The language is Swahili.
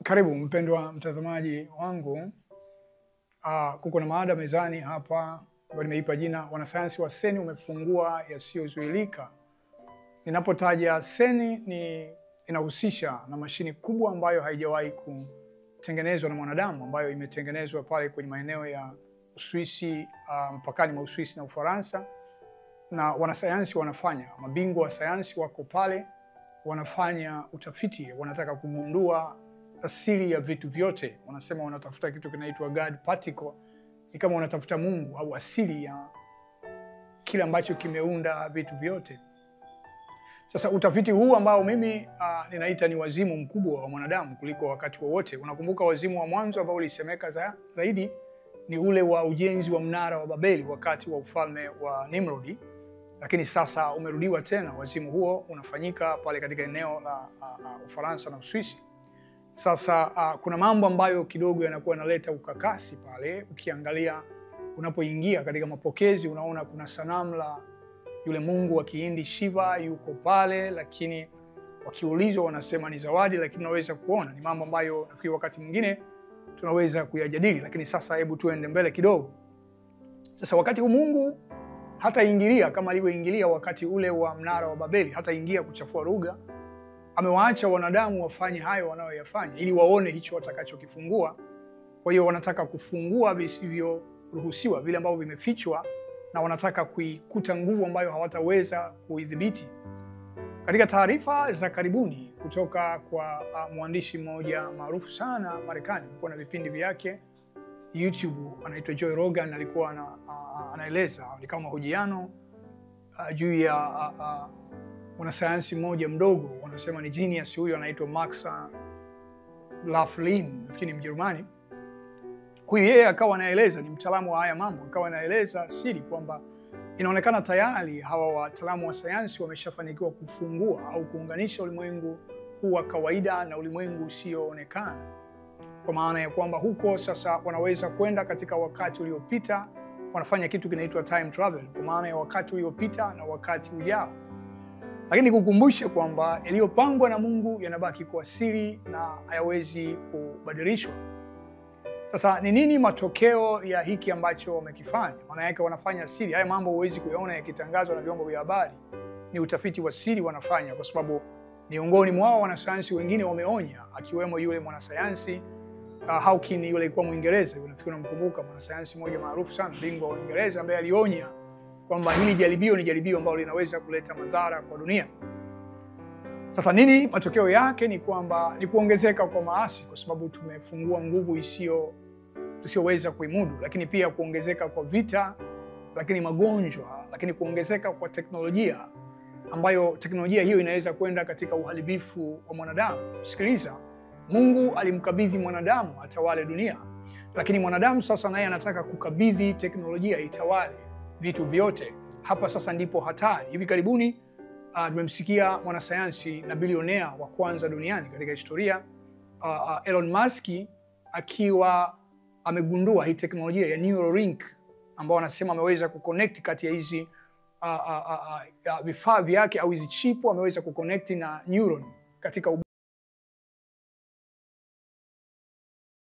Karibu mpendwa mtazamaji wangu. Kuko na mada mezani hapa ambayo nimeipa jina wanasayansi wa seni umefungua yasiyozuilika. Ninapotaja seni inahusisha na mashini kubwa ambayo haijawahi kutengenezwa na mwanadamu, ambayo imetengenezwa pale kwenye maeneo ya Uswisi, mpakani mwa Uswisi na Ufaransa, na wanasayansi wanafanya, mabingwa wa sayansi wako pale wanafanya utafiti, wanataka kugundua asili ya vitu vyote. Wanasema wanatafuta kitu kinaitwa God particle, ni kama wanatafuta Mungu au asili ya kile ambacho kimeunda vitu vyote. Sasa utafiti huu ambao mimi ninaita ni wazimu mkubwa wa mwanadamu kuliko wakati wowote. Unakumbuka wazimu wa mwanzo ambao ulisemeka zaidi ni ule wa ujenzi wa mnara wa Babeli wakati wa ufalme wa Nimrodi, lakini sasa umerudiwa tena. Wazimu huo unafanyika pale katika eneo la Ufaransa na Uswisi. Sasa kuna mambo ambayo kidogo yanakuwa yanaleta ukakasi pale. Ukiangalia, unapoingia katika mapokezi, unaona kuna sanamu la yule mungu wa Kihindi Shiva yuko pale, lakini wakiulizwa wanasema ni zawadi, lakini unaweza kuona ni mambo ambayo nafikiri wakati mwingine tunaweza kuyajadili. Lakini sasa hebu tuende mbele kidogo. Sasa wakati huu Mungu hataingilia kama alivyoingilia wakati ule wa mnara wa Babeli, hataingia kuchafua lugha. Amewaacha wanadamu wafanye hayo wanayoyafanya ili waone hicho watakachokifungua. Kwa hiyo wanataka kufungua visivyoruhusiwa, vile ambavyo vimefichwa, na wanataka kuikuta nguvu ambayo hawataweza kuidhibiti. Katika taarifa za karibuni kutoka kwa mwandishi mmoja maarufu sana Marekani, alikuwa na vipindi vyake YouTube, anaitwa Joe Rogan, alikuwa anaeleza kama mahojiano juu ya mwanasayansi mmoja mdogo, wanasema ni genius huyo, anaitwa Max Laughlin, nafikiri ni Mjerumani. Huyu yeye akawa anaeleza, ni mtaalamu wa haya mambo, akawa anaeleza siri kwamba inaonekana tayari hawa wataalamu wa sayansi wameshafanikiwa kufungua au kuunganisha ulimwengu huu wa kawaida na ulimwengu usioonekana, kwa maana ya kwamba huko sasa wanaweza kwenda katika wakati uliopita, wanafanya kitu kinaitwa time travel, kwa maana ya wakati uliopita na wakati ujao. Lakini kukumbushe kwamba yaliyopangwa na Mungu yanabaki kwa siri na hayawezi kubadilishwa. Sasa ni nini matokeo ya hiki ambacho wamekifanya? Maana yake wanafanya siri. Haya mambo huwezi kuyaona yakitangazwa na vyombo vya habari. Ni utafiti wa siri wanafanya, kwa sababu miongoni mwao wanasayansi wengine wameonya, akiwemo yule mwanasayansi Hawking, yule alikuwa Mwingereza, yule nafikiri unamkumbuka, mwanasayansi mmoja maarufu sana, bingwa wa Uingereza, ambaye alionya kwamba hili jaribio ni jaribio ambalo linaweza kuleta madhara kwa dunia. Sasa nini matokeo yake? Ni kwamba ni kuongezeka kwa maasi, kwa sababu tumefungua nguvu tusiyoweza kuimudu, lakini pia kuongezeka kwa vita, lakini magonjwa, lakini kuongezeka kwa teknolojia, ambayo teknolojia hiyo inaweza kwenda katika uharibifu wa mwanadamu. Sikiliza, Mungu alimkabidhi mwanadamu atawale dunia, lakini mwanadamu sasa naye anataka kukabidhi teknolojia itawale vitu vyote. Hapa sasa ndipo hatari. Hivi karibuni tumemsikia mwanasayansi na bilionea wa kwanza duniani katika historia, Elon Musk, akiwa amegundua hii teknolojia ya Neuralink, ambao anasema ameweza kuconnect kati ya hizi vifaa vyake au hizi chipu, ameweza kuconnect na neuron katika